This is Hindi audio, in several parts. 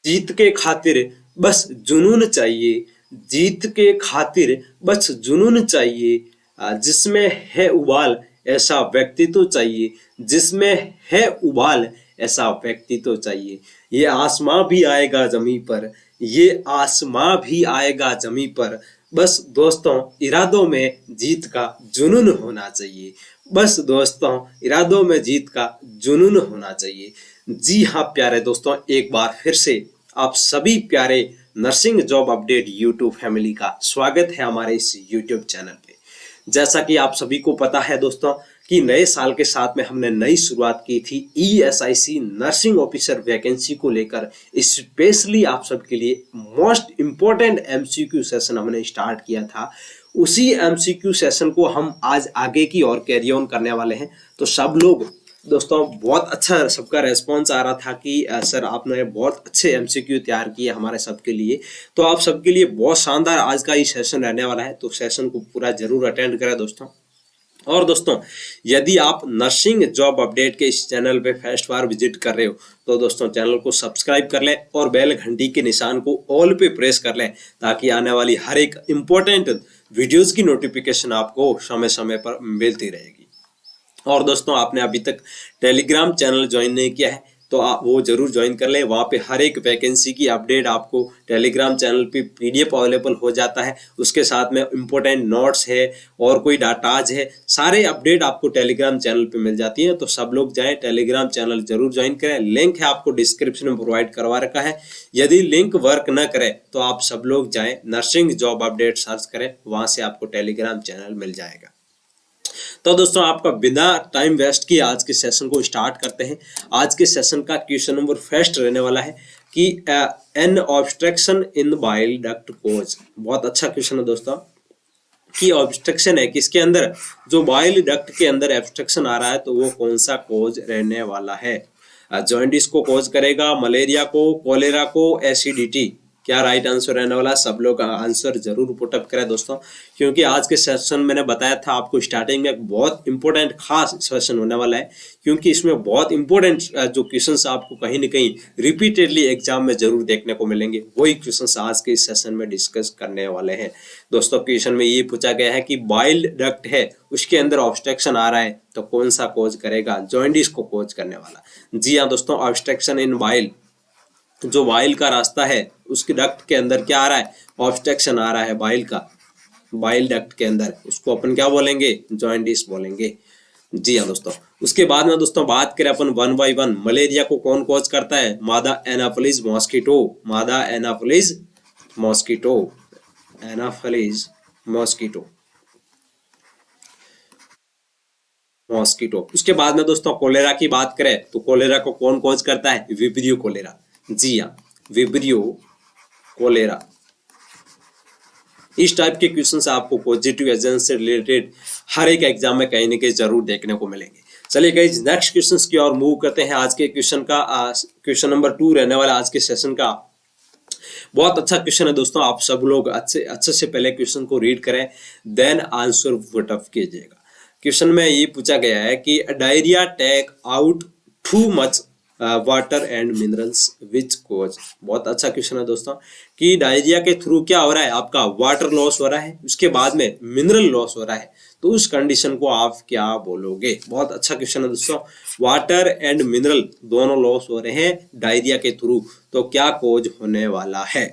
जीत के खातिर बस जुनून चाहिए, जीत के खातिर बस जुनून चाहिए, जिसमें है उबाल ऐसा व्यक्तित्व चाहिए, जिसमें है उबाल ऐसा व्यक्तित्व चाहिए। ये आसमां भी आएगा जमी पर, ये आसमां भी आएगा जमी पर, बस दोस्तों इरादों में जीत का जुनून होना चाहिए, बस दोस्तों इरादों में जीत का जुनून होना चाहिए। जी हाँ प्यारे दोस्तों, एक बार फिर से आप सभी प्यारे nursing job update YouTube family का स्वागत है हमारे इस यूट्यूब चैनल पे। जैसा कि आप सभी को पता है दोस्तों कि नए साल के साथ में हमने नई शुरुआत की थी ESIC नर्सिंग ऑफिसर वैकेंसी को लेकर। स्पेशली आप सबके लिए मोस्ट इम्पोर्टेंट MCQ सेशन हमने स्टार्ट किया था। उसी MCQ सेशन को हम आज आगे की ओर कैरी ऑन करने वाले हैं। तो सब लोग दोस्तों बहुत अच्छा सबका रेस्पॉन्स आ रहा था कि सर आपने बहुत अच्छे MCQ तैयार किए हमारे सबके लिए। तो आप सबके लिए बहुत शानदार आज का ये सेशन रहने वाला है, तो सेशन को पूरा जरूर अटेंड करें दोस्तों। और दोस्तों यदि आप नर्सिंग जॉब अपडेट के इस चैनल पे फर्स्ट बार विजिट कर रहे हो तो दोस्तों चैनल को सब्सक्राइब कर लें और बेल घंटी के निशान को ऑल पे प्रेस कर लें, ताकि आने वाली हर एक इम्पोर्टेंट वीडियोस की नोटिफिकेशन आपको समय समय पर मिलती रहेगी। और दोस्तों आपने अभी तक टेलीग्राम चैनल ज्वाइन नहीं किया है तो आप वो जरूर ज्वाइन कर लें। वहाँ पे हर एक वैकेंसी की अपडेट आपको टेलीग्राम चैनल पे PDF अवेलेबल हो जाता है। उसके साथ में इम्पोर्टेंट नोट्स है और कोई डाटाज है, सारे अपडेट आपको टेलीग्राम चैनल पे मिल जाती है। तो सब लोग जाएं टेलीग्राम चैनल जरूर ज्वाइन करें। लिंक है आपको डिस्क्रिप्शन में प्रोवाइड करवा रखा है। यदि लिंक वर्क न करे तो आप सब लोग जाएं नर्सिंग जॉब अपडेट सर्च करें, वहाँ से आपको टेलीग्राम चैनल मिल जाएगा। तो दोस्तों आपका बिना टाइम वेस्ट किए आज के सेशन को स्टार्ट करते हैं। आज के सेशन का क्वेश्चन नंबर फर्स्ट रहने वाला है कि an obstruction in bile duct cause. बहुत अच्छा क्वेश्चन है दोस्तों कि ऑब्स्ट्रक्शन है किसके अंदर, जो बाइल डक्ट के अंदर ऑब्स्ट्रक्शन आ रहा है तो वो कौन सा कोज रहने वाला है। जॉइंडिस को कोज करेगा, मलेरिया को, कोलेरा को, एसिडिटी। क्या राइट आंसर रहने वाला है? सब लोग आंसर जरूर पुटअप करें दोस्तों, क्योंकि आज के सेशन मैंने बताया था आपको स्टार्टिंग में बहुत इंपॉर्टेंट खास सेशन होने वाला है, क्योंकि इसमें बहुत इंपॉर्टेंट जो क्वेश्चंस आपको कहीं ना कहीं रिपीटेडली एग्जाम में जरूर देखने को मिलेंगे, वही क्वेश्चंस आज के इस सेशन में डिस्कस करने वाले हैं दोस्तों। क्वेश्चन में ये पूछा गया है कि बाइल डक्ट है उसके अंदर ऑब्स्ट्रक्शन आ रहा है तो कौन सा कोज करेगा, जॉइंडिस को कोज करने वाला। जी हाँ दोस्तों, ऑब्स्ट्रक्शन इन बाइल, जो बाइल का रास्ता है उसके डक्ट के अंदर क्या आ रहा है, ऑब्स्ट्रक्शन आ रहा है बाइल का, बाइल डक्ट के अंदर, उसको अपन क्या बोलेंगे, जॉइंडिस बोलेंगे। जी हाँ दोस्तों, उसके बाद में दोस्तों बात करें अपन वन बाय वन। मलेरिया को कौन कॉज करता है, मादा एनाफिलीज मॉस्किटो, मादा Anopheles mosquito, Anopheles mosquito, mosquito. उसके बाद में दोस्तों कोलेरा की बात करें तो कोलेरा को कौन कॉज करता है, विब्रियो कोलेरा। जी हाँ, विब्रियो कोलेरा। इस टाइप के क्वेश्चंस आपको पॉजिटिव एजेंट से रिलेटेड हर एक एग्जाम में कहीं ना कहीं जरूर देखने को मिलेंगे। चलिए गाइस नेक्स्ट क्वेश्चंस की ओर मूव करते हैं। आज के क्वेश्चन का क्वेश्चन नंबर 2 रहने वाला आज के सेशन का। बहुत अच्छा क्वेश्चन है दोस्तों, आप सब लोग अच्छे से पहले क्वेश्चन को रीड करें, देन आंसर पुटअप कीजिएगा। क्वेश्चन में ये पूछा गया है कि diarrhoea take out too much water and minerals which cause. बहुत अच्छा क्वेश्चन है दोस्तों कि डायरिया के थ्रू क्या हो रहा है, आपका वाटर लॉस हो रहा है, उसके बाद में मिनरल लॉस हो रहा है, तो उस कंडीशन को आप क्या बोलोगे। बहुत अच्छा क्वेश्चन है दोस्तों, वाटर एंड मिनरल दोनों लॉस हो रहे हैं डायरिया के थ्रू, तो क्या कोज होने वाला है।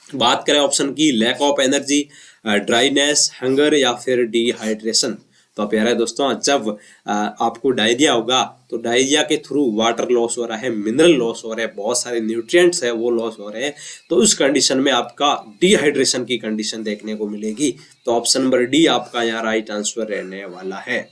बात करें ऑप्शन की, lack of energy, dryness, hunger या फिर डिहाइड्रेशन। तो प्यारे दोस्तों जब आपको डायरिया होगा तो डायरिया के थ्रू वाटर लॉस हो रहा है, मिनरल लॉस हो रहे हैं, बहुत सारे न्यूट्रिएंट्स है वो लॉस हो रहे हैं, तो उस कंडीशन में आपका डिहाइड्रेशन की कंडीशन देखने को मिलेगी। तो ऑप्शन नंबर डी आपका यहाँ राइट आंसर रहने वाला है।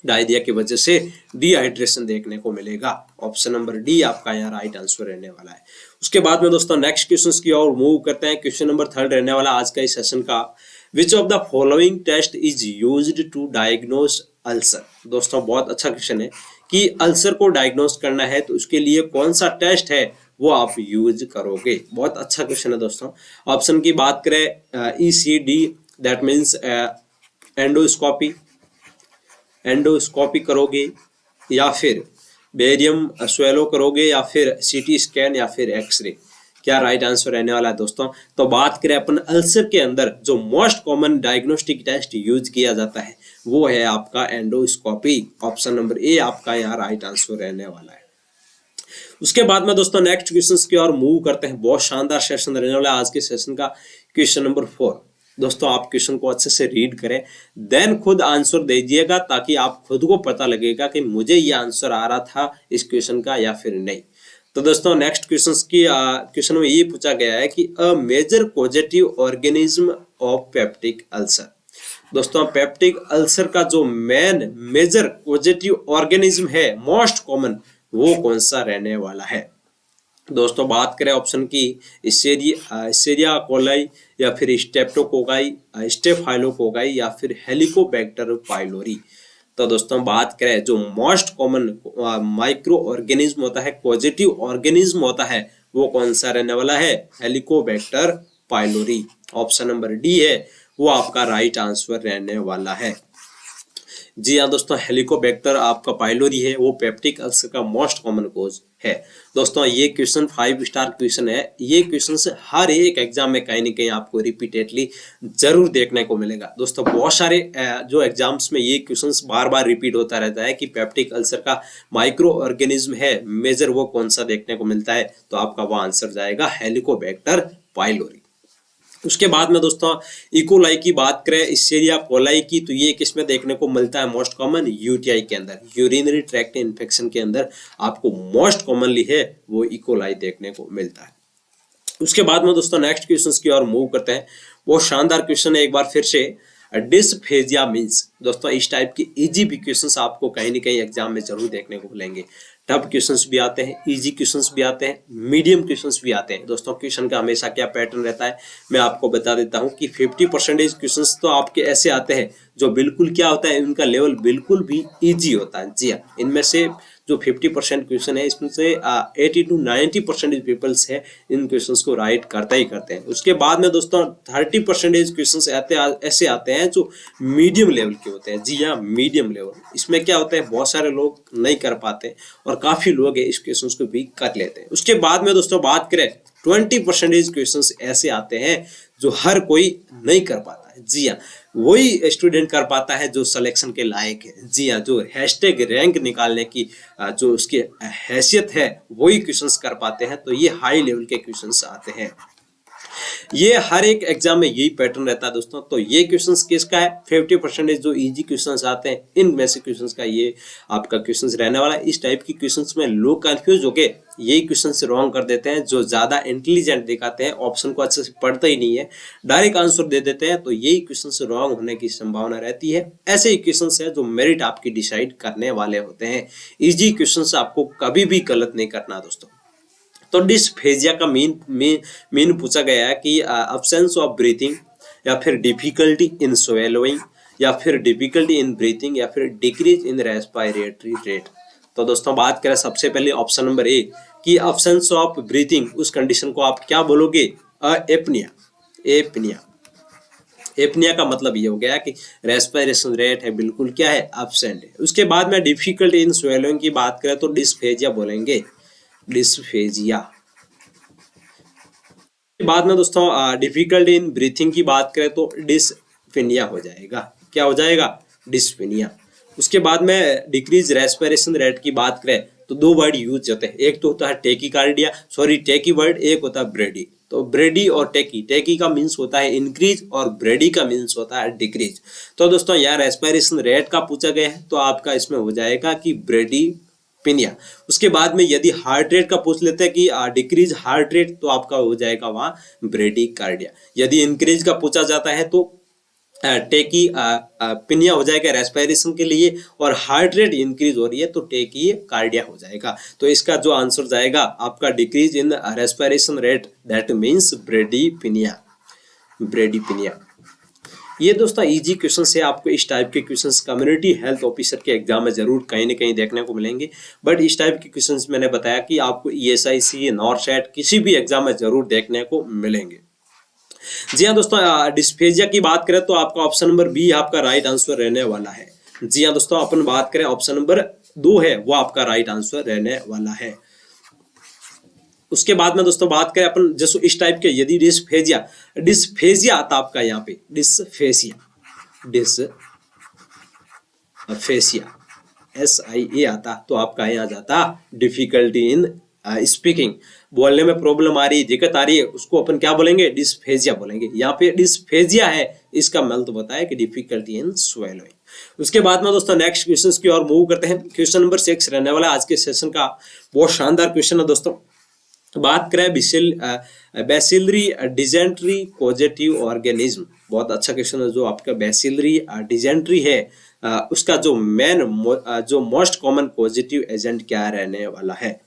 डायरिया की वजह से डिहाइड्रेशन देखने को मिलेगा। ऑप्शन नंबर डी आपका यहाँ राइट आंसर रहने वाला है। उसके बाद में दोस्तों नेक्स्ट क्वेश्चन की ओर मूव करते हैं। क्वेश्चन नंबर 3 रहने वाला आज का इस सेशन का, which of the following test is used to diagnose ulcer. दोस्तों बहुत अच्छा क्वेश्चन है कि अल्सर को डायग्नोज करना है तो उसके लिए कौन सा टेस्ट है वो आप यूज करोगे। बहुत अच्छा क्वेश्चन है दोस्तों। ऑप्शन की बात करें, ECD that means endoscopy, endoscopy करोगे, या फिर बेरियम स्वेलो करोगे या फिर सीटी स्कैन या फिर एक्सरे? क्या राइट आंसर रहने वाला है दोस्तों? तो बात करें अपन अल्सर के अंदर जो most common diagnostic test use किया जाता है वो है आपका एंडोस्कोपी। ऑप्शन नंबर ए आपका यहाँ राइट आंसर रहने वाला है। उसके बाद में दोस्तों नेक्स्ट क्वेश्चन की ओर मूव करते हैं। बहुत शानदार सेशन रहने वाला है आज के सेशन का। क्वेश्चन नंबर 4 दोस्तों, आप क्वेश्चन को अच्छे से रीड करें, देन खुद आंसर दीजिएगा ताकि आप खुद को पता लगेगा कि मुझे ये आंसर आ रहा था इस क्वेश्चन का या फिर नहीं। तो दोस्तों नेक्स्ट क्वेश्चन में ये पूछा गया है कि a major causative organism of peptic ulcer. दोस्तों पेप्टिक अल्सर का जो मेजर कॉजेटिव ऑर्गेनिज्म है मोस्ट कॉमन, वो कौन सा रहने वाला है? दोस्तों बात करें ऑप्शन की इसेरिया कोलाई या फिर स्टेप्टोकोकाई, स्टेफाइलोकोकाई या फिर हेलिकोबैक्टर पाइलोरी। तो दोस्तों बात करें जो मोस्ट कॉमन माइक्रो ऑर्गेनिज्म होता है, पॉजिटिव ऑर्गेनिज्म होता है, वो कौन सा रहने वाला है? Helicobacter pylori. Option number D है वो आपका राइट आंसर रहने वाला है। जी हाँ दोस्तों, हेलिकोबैक्टर आपका पाइलोरी है, वो पेप्टिक अल्सर का मोस्ट कॉमन कोज है। दोस्तों ये क्वेश्चन 5 स्टार क्वेश्चन है। ये क्वेश्चन से हर एक एग्जाम में कहीं ना कहीं आपको रिपीटेडली जरूर देखने को मिलेगा। दोस्तों बहुत सारे जो एग्जाम्स में ये क्वेश्चन बार बार रिपीट होता रहता है कि पेप्टिक अल्सर का माइक्रो ऑर्गेनिज्म है मेजर, वो कौन सा देखने को मिलता है? तो आपका वो आंसर जाएगा हेलिकोबैक्टर पाइलोरी। उसके बाद में दोस्तों इकोलाई की बात करें, इसेरिया कोलाई की, तो ये किसमें देखने को मिलता है मोस्ट कॉमन? यूटीआई के अंदर, यूरिनरी ट्रैक्ट इन्फेक्शन के अंदर आपको मोस्ट कॉमनली है वो इकोलाई देखने को मिलता है। उसके बाद में दोस्तों नेक्स्ट क्वेश्चन की ओर मूव करते हैं। वो शानदार क्वेश्चन है एक बार फिर से, डिस्फेजिया मीन्स। दोस्तों इस टाइप की इजी भी क्वेश्चंस आपको कहीं ना कहीं एग्जाम में जरूर देखने को मिलेंगे। टफ क्वेश्चंस भी आते हैं, इजी क्वेश्चंस भी आते हैं, मीडियम क्वेश्चंस भी आते हैं। दोस्तों क्वेश्चन का हमेशा क्या पैटर्न रहता है मैं आपको बता देता हूं कि 50% क्वेश्चंस तो आपके ऐसे आते हैं जो बिल्कुल क्या होता है, इनका लेवल बिल्कुल भी इजी होता है। जी हाँ, इनमें से जो 50% क्वेश्चन है इसमें से 80 to 90% पीपल्स है इन क्वेश्चंस को राइट करते ही करते हैं। उसके बाद में दोस्तों 30% क्वेश्चंस ऐसे आते हैं जो मीडियम लेवल के होते हैं। जी हाँ, मीडियम लेवल। इसमें क्या होता है, बहुत सारे लोग नहीं कर पाते और काफी लोग इस क्वेश्चंस को भी कर लेते हैं। उसके बाद में दोस्तों बात करें 20% क्वेश्चंस ऐसे आते हैं जो हर कोई नहीं कर पाता है। जी हाँ, वही स्टूडेंट कर पाता है जो सिलेक्शन के लायक है। जी हाँ, जो हैशटैग रैंक निकालने की जो उसकी हैसियत है वही क्वेश्चंस कर पाते हैं। तो ये हाई लेवल के क्वेश्चंस आते हैं। ये हर एक एग्जाम में यही पैटर्न रहता है दोस्तों। तो ये क्वेश्चंस किसका है? 50% जो इजी क्वेश्चंस आते हैं इनमें से क्वेश्चंस का ये आपका क्वेश्चंस रहने वाला है। इस टाइप की क्वेश्चंस में लोग कंफ्यूज होके यही क्वेश्चंस रॉन्ग कर देते हैं। जो ज्यादा इंटेलिजेंट दिखाते हैं, ऑप्शन को अच्छे से पढ़ते ही नहीं है, डायरेक्ट आंसर दे देते हैं, तो यही क्वेश्चंस रॉन्ग होने की संभावना रहती है। ऐसे ही क्वेश्चंस है जो मेरिट आपकी डिसाइड करने वाले होते हैं। इजी क्वेश्चंस आपको कभी भी गलत नहीं करना दोस्तों। तो डिस्फेजिया का मेन पूछा गया है कि अब्सेंस ऑफ ब्रीथिंग या फिर डिफिकल्टी इन स्वेलोइंग या फिर डिफिकल्टी इन ब्रीथिंग या फिर डिक्रीज इन रेस्पिरेटरी रेट। तो दोस्तों बात करें सबसे पहले ऑप्शन नंबर ए कि अब्सेंस ऑफ ब्रीथिंग, उस कंडीशन को आप क्या बोलोगे? एपनिया। एपनिया एपनिया का मतलब ये हो गया कि रेस्पिरेशन रेट है बिल्कुल क्या है, एब्सेंट है। उसके बाद में डिफिकल्टी इन स्वेलोइंग की बात करें तो डिस्फेजिया बोलेंगे, डिस्फेजिया। बाद में दोस्तों डिफिकल्टी इन ब्रीथिंग की बात करें तो डिस्फिनिया हो जाएगा। क्या हो जाएगा? डिस्फिनिया। उसके बाद में डिक्रीज रेस्पिरेशन रेट की बात करें तो दो वर्ड यूज होते हैं, एक तो होता है टेकीकार्डिया, टेकी वर्ड, एक होता है ब्रेडी। तो ब्रेडी और टेकी का मीन्स होता है इंक्रीज और ब्रेडी का मीन्स होता है डिक्रीज। तो दोस्तों यहाँ रेस्पिरेशन रेट का पूछा गया है तो आपका इसमें हो जाएगा कि ब्रेडी पिनिया। उसके बाद में यदि हार्ट रेट का पूछ लेते हैं कि डिक्रीज हार्ट रेट तो आपका हो जाएगा वहां ब्रेडी कार्डिया। यदि इंक्रीज का पूछा जाता है तो टेकी पिनिया हो जाएगा रेस्पिरेशन के लिए, और हार्ट रेट इंक्रीज हो रही है तो टेकी कार्डिया हो जाएगा। तो इसका जो आंसर जाएगा आपका decrease in respiration rate, that means bradypnoea, bradypnoea. ये दोस्तों इजी क्वेश्चन है, आपको इस टाइप के क्वेश्चंस कम्युनिटी हेल्थ ऑफिसर के एग्जाम में जरूर कहीं ना कहीं देखने को मिलेंगे। बट इस टाइप के क्वेश्चंस मैंने बताया कि आपको ESIC, नॉरसेट किसी भी एग्जाम में जरूर देखने को मिलेंगे। जी हाँ दोस्तों, डिस्फेजिया की बात करें तो आपका ऑप्शन नंबर बी आपका राइट आंसर रहने वाला है। जी हाँ दोस्तों, अपन बात करें ऑप्शन नंबर 2 है वो आपका राइट आंसर रहने वाला है। उसके बाद में दोस्तों बात करें अपन जैसे इस टाइप के, यदि डिस्फेजिया, डिस्फेजिया आता आपका यहाँ पे डिस्फेसिया, डिस्फेसिया SIA आता तो आपका यहाँ जाता डिफिकल्टी इन स्पीकिंग, बोलने में प्रॉब्लम आ रही है, दिक्कत आ रही है, उसको अपन क्या बोलेंगे, डिस्फेजिया बोलेंगे। यहाँ पे डिस्फेजिया है, इसका मतलब होता है कि डिफिकल्टी इन स्वेलोइंग। उसके बाद में दोस्तों नेक्स्ट क्वेश्चन की ओर मूव करते हैं। क्वेश्चन नंबर 6 रहने वाला आज के सेशन का, बहुत शानदार क्वेश्चन है दोस्तों। बात करें बैसिलरी डिजेंट्री पॉजिटिव ऑर्गेनिज्म, बहुत अच्छा क्वेश्चन है। जो आपका बैसिलरी डिजेंट्री है उसका जो जो मोस्ट कॉमन पॉजिटिव एजेंट क्या रहने वाला है।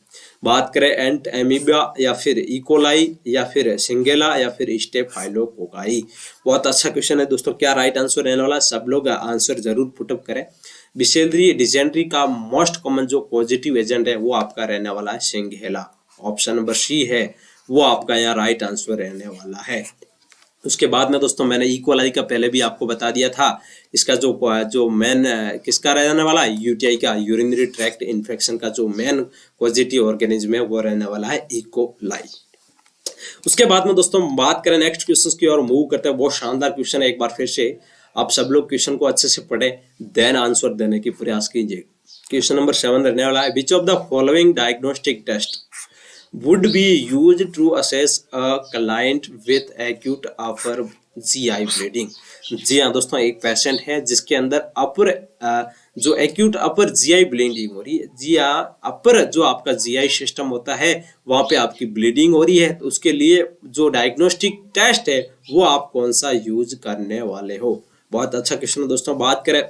बात करें एंट एमीबा या फिर इकोलाई या फिर सिंगेला या फिर स्टेफाइलोकोकाई, बहुत अच्छा क्वेश्चन है दोस्तों। क्या राइट आंसर रहने वाला, सब लोग आंसर जरूर पुटअप करें। बैसिलरी डिजेंट्री का मोस्ट कॉमन जो पॉजिटिव एजेंट है वो आपका रहने वाला है सिंगेला, ऑप्शन नंबर सी है वो आपका यहाँ राइट आंसर रहने वाला है। उसके बाद में दोस्तों मैंने इकोलाई का पहले भी आपको बता दिया था, इसका जो मेन किसका रहने वाला है, यूटीआई का, यूरिनरी ट्रैक्ट इन्फेक्शन का जो मेन पॉजिटिव ऑर्गेनिज्म है वो रहने वाला है इकोलाई। उसके बाद में दोस्तों बात करें नेक्स्ट क्वेश्चन की और मूव करते हैं। बहुत शानदार क्वेश्चन है, एक बार फिर से आप सब लोग क्वेश्चन को अच्छे से पढ़ें, देन आंसर देने की प्रयास कीजिए। क्वेश्चन नंबर 7 रहने वाला है, which of the following diagnostic test would be used to assess a client with acute upper GI bleeding। जी हाँ दोस्तों, एक पेशेंट है जिसके अंदर अपर जो एक्यूट अपर GI ब्लीडिंग हो रही है। जी हाँ, अपर जो आपका GI सिस्टम होता है वहाँ पे आपकी ब्लीडिंग हो रही है, तो उसके लिए जो डायग्नोस्टिक टेस्ट है वो आप कौन सा यूज करने वाले हो। बहुत अच्छा क्वेश्चन है दोस्तों। बात करें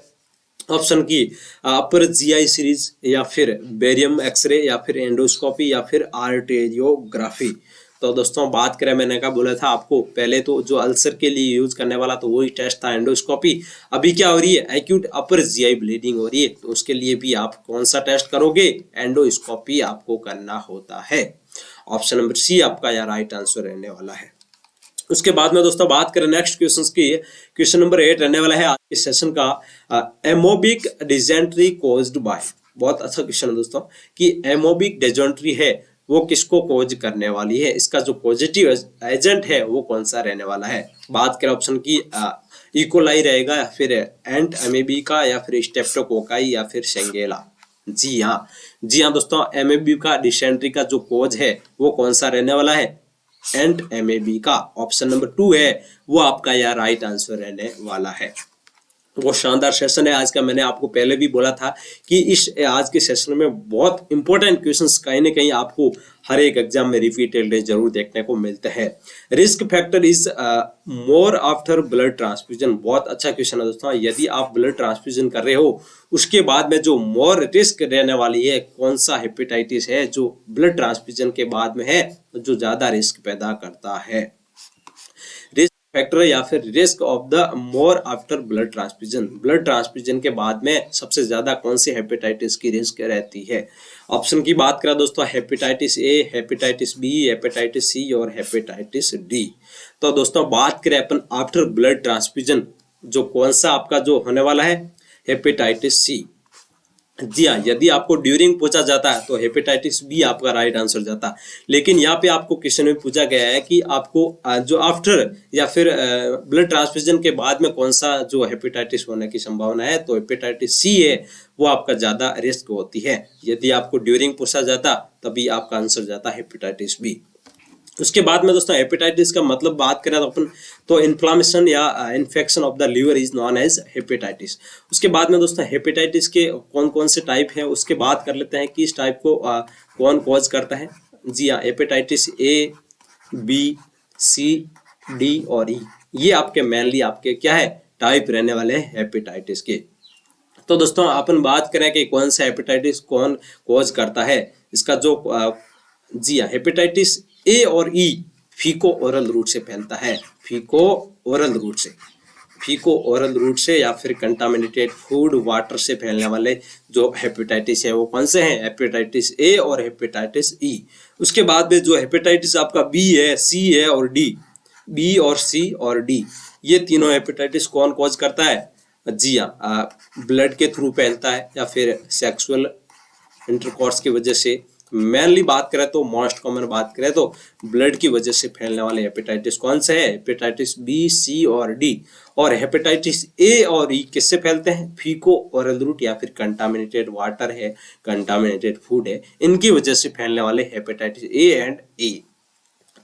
ऑप्शन की अपर GI सीरीज या फिर बेरियम एक्सरे या फिर एंडोस्कोपी या फिर आर्टेरियोग्राफी। तो दोस्तों बात करें, मैंने क्या बोला था आपको पहले, तो जो अल्सर के लिए यूज करने वाला तो वही टेस्ट था एंडोस्कोपी। अभी क्या हो रही है, एक्यूट अपर GI ब्लीडिंग हो रही है, तो उसके लिए भी आप कौन सा टेस्ट करोगे, एंडोस्कोपी आपको करना होता है। ऑप्शन नंबर सी आपका यहाँ राइट आंसर रहने वाला है। उसके बाद में दोस्तों बात करें नेक्स्ट क्वेश्चन की, क्वेश्चन नंबर 8 रहने वाला है आज के सेशन का, एमोबिक डिजेंट्री कॉज्ड बाय। बहुत अच्छा क्वेश्चन है दोस्तों कि एमोबिक डिजेंट्री है वो किसको कॉज करने वाली है, इसका जो पॉजिटिव एजेंट है वो कौन सा रहने वाला है। बात करें ऑप्शन की इकोलाई रहेगा या फिर एंट अमीबिका या फिर स्टेप्टोकोकाई या फिर शेंगेला। जी हाँ दोस्तों, एमोबिका डिसेंट्री का जो कॉज है वो कौन सा रहने वाला है, एंट एमएबी का, ऑप्शन नंबर 2 है वो आपका यह राइट आंसर रहने वाला है। वो शानदार सेशन है आज का। मैंने आपको पहले भी बोला था कि इस आज के सेशन में बहुत इंपॉर्टेंट क्वेश्चंस कहीं ना कहीं आपको हर एक एग्जाम में रिपीटेड जरूर देखने को मिलते हैं। Risk factor is more after blood transfusion, बहुत अच्छा क्वेश्चन है दोस्तों। यदि आप ब्लड ट्रांसफ्यूजन कर रहे हो उसके बाद में जो मोर रिस्क रहने वाली है, कौन सा हेपेटाइटिस है जो ब्लड ट्रांसफ्यूजन के बाद में है जो ज्यादा रिस्क पैदा करता है, फैक्टर या फिर risk of the more after blood transfusion, blood transfusion के बाद में सबसे ज्यादा कौन सी हेपेटाइटिस की रिस्क रहती है। ऑप्शन की बात करें दोस्तों, hepatitis A, hepatitis B, hepatitis C और हेपेटाइटिस डी। तो दोस्तों बात करें अपन आफ्टर ब्लड ट्रांसफ्यूजन जो कौन सा आपका जो होने वाला है, हेपेटाइटिस सी। जी हाँ, यदि आपको ड्यूरिंग पूछा जाता है तो हेपेटाइटिस बी आपका राइट आंसर जाता, लेकिन यहाँ पे आपको क्वेश्चन में पूछा गया है कि आपको जो आफ्टर या फिर ब्लड ट्रांसफ्यूजन के बाद में कौन सा जो हेपेटाइटिस होने की संभावना है, तो हेपेटाइटिस सी है वो आपका ज्यादा रिस्क होती है। यदि आपको ड्यूरिंग पूछा जाता तभी आपका आंसर जाता हेपेटाइटिस बी। उसके बाद में दोस्तों हेपेटाइटिस का मतलब बात करें तो अपन तो इन्फ्लामेशन या infection of the liver is known as hepatitis. उसके बाद में दोस्तों हेपेटाइटिस के कौन कौन से टाइप हैं उसके बात कर लेते हैं कि इस टाइप को कौन कॉज करता है। जी हाँ, hepatitis A, B, C, D और ई, ये आपके मेनली आपके क्या है टाइप रहने वाले हैं हेपेटाइटिस के। तो दोस्तों अपन बात करें कि कौन सा हेपेटाइटिस कौन कॉज करता है, इसका जो जी हाँ, हेपेटाइटिस ए और ई फीको ओरल रूट से फैलता है, फीको ओरल रूट से या फिर कंटामिनेटेड फूड वाटर से फैलने वाले जो हेपेटाइटिस है वो कौन से हैं, हेपेटाइटिस ए और हेपेटाइटिस ई। उसके बाद में जो हेपेटाइटिस आपका बी है, सी है और डी, बी और सी और डी, ये तीनों हेपेटाइटिस कौन कॉज करता है। जी हाँ, ब्लड के थ्रू फैलता है या फिर सेक्सुअल इंटरकॉर्स की वजह से, मेनली बात करें तो मोस्ट कॉमन बात करें तो ब्लड की वजह से फैलने वाले हेपेटाइटिस कौन से है? हेपेटाइटिस बी, सी और डी। और हेपेटाइटिस ए और ई किससे फैलते हैं? फीको ओरल रूट या फिर कंटामिनेटेड वाटर है, कंटामिनेटेड फूड है, इनकी वजह से फैलने वाले हेपेटाइटिस ए एंड ए।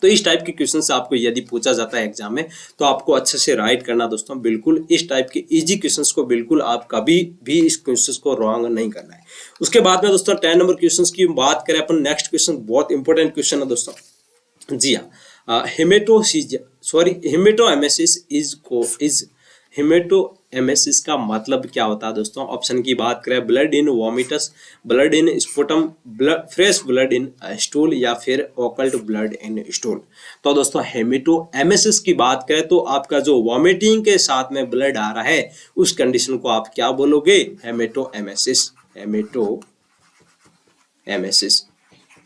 तो इस टाइप के क्वेश्चन से आपको यदि पूछा जाता है एग्जाम में तो आपको अच्छे से राइट करना दोस्तों। बिल्कुल इस टाइप के इजी क्वेश्चंस को बिल्कुल आप कभी भी इस क्वेश्चंस को रॉन्ग नहीं करना है। उसके बाद में दोस्तों 10 नंबर क्वेश्चंस की बात करें अपन, नेक्स्ट क्वेश्चन बहुत इंपॉर्टेंट क्वेश्चन है दोस्तों। जी हाँ, हेमेटोएमेसिस इज हेमेटोएमेसिस का मतलब क्या होता है दोस्तों? ऑप्शन की बात करें, blood in vomitus, blood in sputum, fresh blood in stool या फिर ओकल्ट ब्लड इन स्टूल। तो दोस्तों हेमेटोएमेसिस की बात करें तो आपका जो वॉमिटिंग के साथ में ब्लड आ रहा है उस कंडीशन को आप क्या बोलोगे? हेमेटोएमेसिस। हेमेटोएमेसिस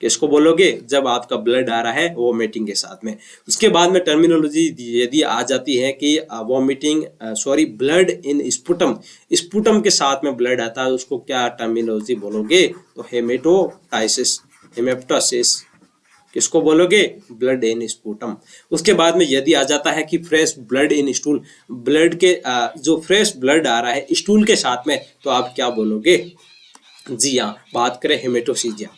किसको बोलोगे? जब आपका ब्लड आ रहा है वॉमिटिंग के साथ में। उसके बाद में टर्मिनोलॉजी यदि आ जाती है कि ब्लड इन स्पुटम, स्पुटम के साथ में ब्लड आता है, उसको क्या टर्मिनोलॉजी बोलोगे? तो हेमेटोटाइसिस, हेमेप्टोसिस। किसको बोलोगे? Blood in sputum. उसके बाद में यदि आ जाता है कि fresh blood in stool, blood के जो फ्रेश ब्लड आ रहा है स्टूल के साथ में, तो आप क्या बोलोगे? जी हाँ, बात करें हेमेटोसीजिया।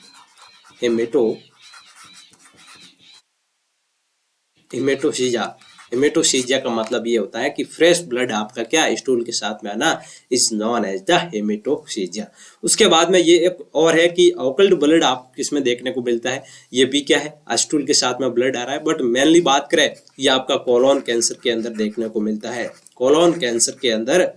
हेमेटोसीजिया का मतलब ये होता है कि फ्रेश ब्लड आपका क्या स्टूल के साथ में आना इज नॉन एज द हेमेटोसीजिया। उसके बाद में ये एक और है कि ऑकल्ट ब्लड आप किसमें देखने को मिलता है? ये भी क्या है? स्टूल के साथ में ब्लड आ रहा है, बट मेनली बात करें ये आपका कोलोन कैंसर के अंदर देखने को मिलता है। कोलोन कैंसर के अंदर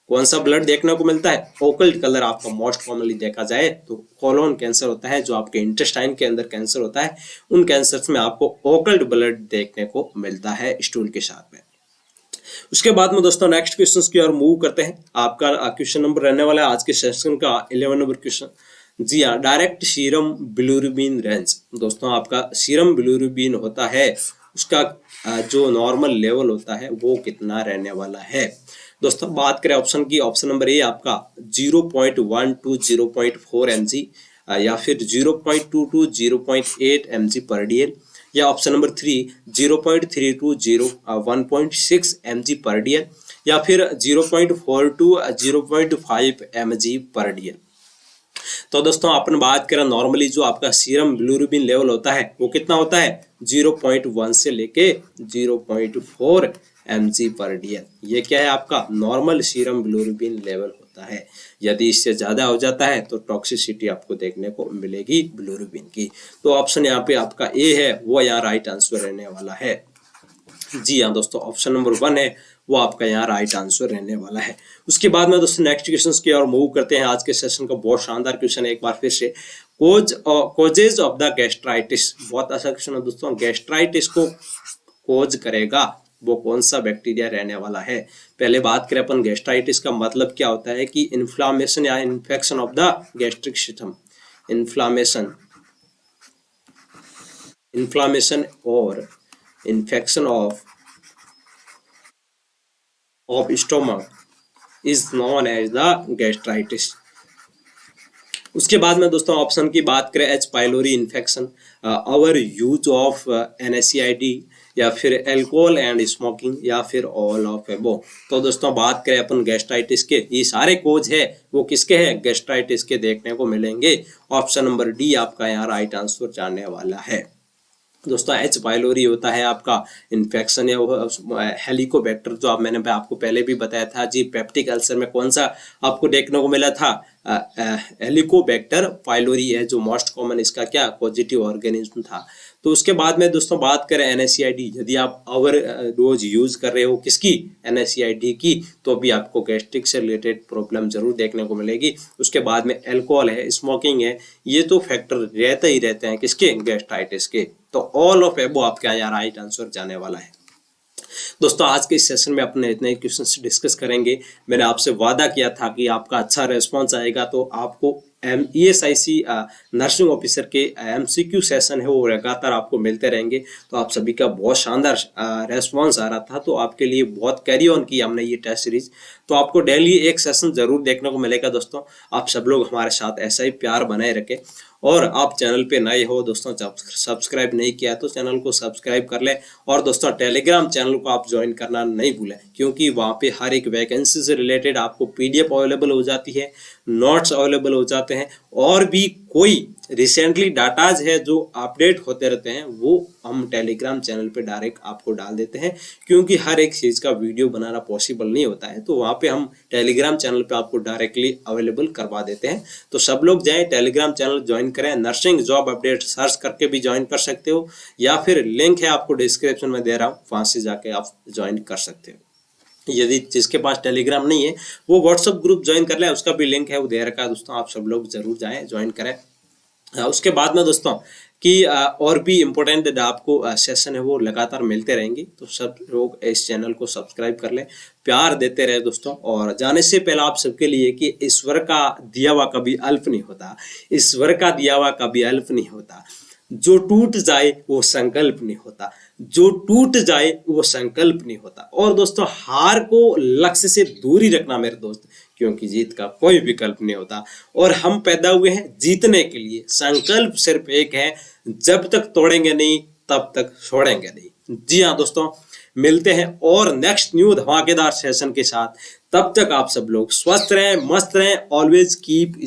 कौन सा ब्लड देखने को मिलता है? ओकल्ट कलर आपका मोस्ट कॉमनली देखा जाए तो कोलोन कैंसर होता है, जो आपके इंटेस्टाइन के अंदर कैंसर होता है, उन कैंसर्स में आपको ओकल्ट ब्लड देखने को मिलता है स्टूल के साथ में। उसके बाद में दोस्तों नेक्स्ट क्वेश्चन की ओर मूव करते हैं। आपका क्वेश्चन नंबर रहने वाला है आज के सेशन का 11 नंबर क्वेश्चन। जी हाँ, डायरेक्ट सीरम बिलिरुबिन रेंज। दोस्तों आपका सीरम बिलिरुबिन होता है, उसका जो नॉर्मल लेवल होता है वो कितना रहने वाला है? दोस्तों बात करें ऑप्शन की, ऑप्शन नंबर ए आपका 0.1 to 0.4 mg या फिर 0.2 to 0.8 mg पर DL, या ऑप्शन नंबर 3 0.3 to 1.6 mg पर DL, या फिर 0.4 to 0.5 mg पर DL। तो दोस्तों अपन बात करें नॉर्मली जो आपका सीरम बिलिरुबिन लेवल होता है वो कितना होता है? 0.1 से लेके 0.4 mg पर DL। ये क्या है? आपका नॉर्मल सीरम बिलिरुबिन लेवल होता है। यदि इससे ज्यादा हो जाता है तो टॉक्सिसिटी आपको देखने को मिलेगी बिलिरुबिन की। तो ऑप्शन यहाँ पे आपका ए है वो यहाँ राइट आंसर रहने वाला है। जी हाँ दोस्तों, ऑप्शन नंबर 1 है वो आपका यहाँ राइट आंसर रहने वाला है। उसके बाद में दोस्तों नेक्स्ट क्वेश्चन की ओर मूव करते हैं। आज के सेशन का बहुत शानदार क्वेश्चन है, एक बार फिर से, कोजेज ऑफ द गैस्ट्राइटिस। बहुत अच्छा क्वेश्चन है दोस्तों। गैस्ट्राइटिस को कोज करेगा वो कौन सा बैक्टीरिया रहने वाला है? पहले बात करें अपन गैस्ट्राइटिस का मतलब क्या होता है कि इन्फ्लामेशन या infection of the gastric system. Inflammation और infection of stomach is known as the gastritis. उसके बाद में दोस्तों ऑप्शन की बात करें, H pylori infection, or use of NSAID, या फिर अल्कोहल एंड स्मोकिंग, या फिर ऑल ऑफ एबो। तो दोस्तों बात करें अपन गैस्ट्राइटिस के, ये सारे कोज है वो किसके हैं? गैस्ट्राइटिस के देखने को मिलेंगे। ऑप्शन नंबर डी आपका यहाँ राइट आंसर जाने वाला है। दोस्तों एच पाइलोरी होता है आपका इन्फेक्शन या हेलिकोबैक्टर, जो मैंने आपको पहले भी बताया था जी। पेप्टिक अल्सर में कौन सा आपको देखने को मिला था? हेलिकोबैक्टर पाइलोरी है जो मोस्ट कॉमन इसका क्या पॉजिटिव ऑर्गेनिज्म था। तो उसके बाद में दोस्तों बात करें NSAID, यदि आप ओवर डोज यूज कर रहे हो किसकी? NSAID की, तो भी आपको गैस्ट्रिक से रिलेटेड प्रॉब्लम जरूर देखने को मिलेगी। उसके बाद में अल्कोहल है, स्मोकिंग है, ये तो फैक्टर रहते ही रहते हैं किसके? गैस्ट्राइटिस के। तो ऑल ऑफ एबो आपका यहाँ राइट आंसर जाने वाला है। दोस्तों आज के इस सेशन में अपने इतने क्वेश्चन डिस्कस करेंगे। मैंने आपसे वादा किया था कि आपका अच्छा रेस्पॉन्स आएगा तो आपको ESIC नर्सिंग ऑफिसर के MCQ सेशन है वो लगातार आपको मिलते रहेंगे। तो आप सभी का बहुत शानदार रेस्पॉन्स आ रहा था, तो आपके लिए बहुत कैरी ऑन की हमने ये टेस्ट सीरीज। तो आपको डेली एक सेशन जरूर देखने को मिलेगा दोस्तों। आप सब लोग हमारे साथ ऐसा ही प्यार बनाए रखें। और आप चैनल पे नए हो दोस्तों, सब्सक्राइब नहीं किया तो चैनल को सब्सक्राइब कर लें। और दोस्तों टेलीग्राम चैनल को आप ज्वाइन करना नहीं भूलें, क्योंकि वहाँ पे हर एक वैकेंसी से रिलेटेड आपको पीडीएफ अवेलेबल हो जाती है, नोट्स अवेलेबल हो जाते हैं, और भी कोई रिसेंटली डाटाज है जो अपडेट होते रहते हैं वो हम टेलीग्राम चैनल पे डायरेक्ट आपको डाल देते हैं, क्योंकि हर एक चीज़ का वीडियो बनाना पॉसिबल नहीं होता है। तो वहाँ पे हम टेलीग्राम चैनल पे आपको डायरेक्टली अवेलेबल करवा देते हैं। तो सब लोग जाएं टेलीग्राम चैनल ज्वाइन करें। नर्सिंग जॉब अपडेट सर्च करके भी ज्वाइन कर सकते हो, या फिर लिंक है आपको डिस्क्रिप्शन में दे रहा हूँ, वहाँ से जाके आप ज्वाइन कर सकते हो। यदि जिसके पास टेलीग्राम नहीं है वो व्हाट्सएप ग्रुप ज्वाइन कर ले, उसका भी लिंक है वो दे रखा है दोस्तों, आप सब लोग जरूर जाएं ज्वाइन करें। उसके बाद में दोस्तों कि और भी इम्पोर्टेंट आपको सेशन है वो लगातार मिलते रहेंगे, तो सब लोग इस चैनल को सब्सक्राइब कर लें, प्यार देते रहे दोस्तों। और जाने से पहले आप सबके लिए कि ईश्वर का दिया हुआ कभी अल्प नहीं होता, ईश्वर का दिया हुआ कभी अल्प नहीं होता, जो टूट जाए वो संकल्प नहीं होता, जो टूट जाए वो संकल्प नहीं होता। और दोस्तों हार को लक्ष्य से दूर ही रखना मेरे दोस्त, क्योंकि जीत का कोई विकल्प नहीं होता। और हम पैदा हुए हैं जीतने के लिए, संकल्प सिर्फ एक है, जब तक तोड़ेंगे नहीं तब तक छोड़ेंगे नहीं। जी हाँ दोस्तों, मिलते हैं और नेक्स्ट न्यू धमाकेदार सेशन के साथ। तब तक आप सब लोग स्वस्थ रहें, मस्त रहें, ऑलवेज कीप